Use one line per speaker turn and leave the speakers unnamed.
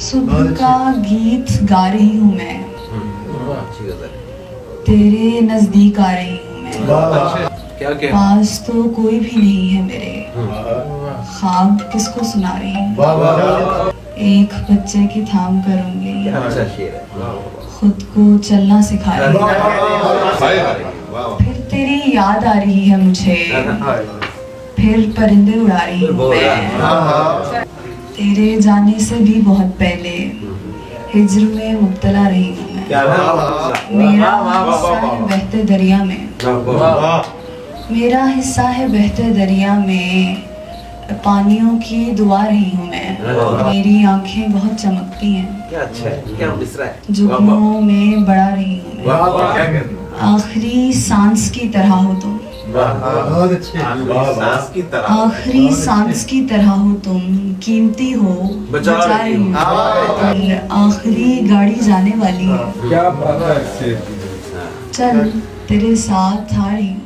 صبح کا گیت گا رہی ہوں میں، تیرے نزدیک آ رہی ہوں میں، پاس تو کوئی بھی نہیں ہے میرے، خواب کس کو سنا رہی ہوں، ایک بچے کی تھام کر انگلی خود کو چلنا سکھا رہی ہوں، پھر تیری یاد آ رہی ہے مجھے، پھر پرندے اڑا رہی ہوں میں، تیرے جانے سے بھی بہت پہلے ہجر میں مبتلا رہی ہوں میں، میرا حصہ ہے بہتے دریا میں، میرا حصہ ہے بہتے دریا میں، پانیوں کی دعا رہی ہوں میں، میری آنکھیں بہت چمکتی ہیں، جگنوں میں بڑا رہی ہوں میں، آخری سانس کی طرح ہو تم، آخری سانس کی طرح ہو تم، قیمتی ہو بچا رہی ہوں، آخری گاڑی جانے والی ہے، چل تیرے ساتھ آ رہی ہوں۔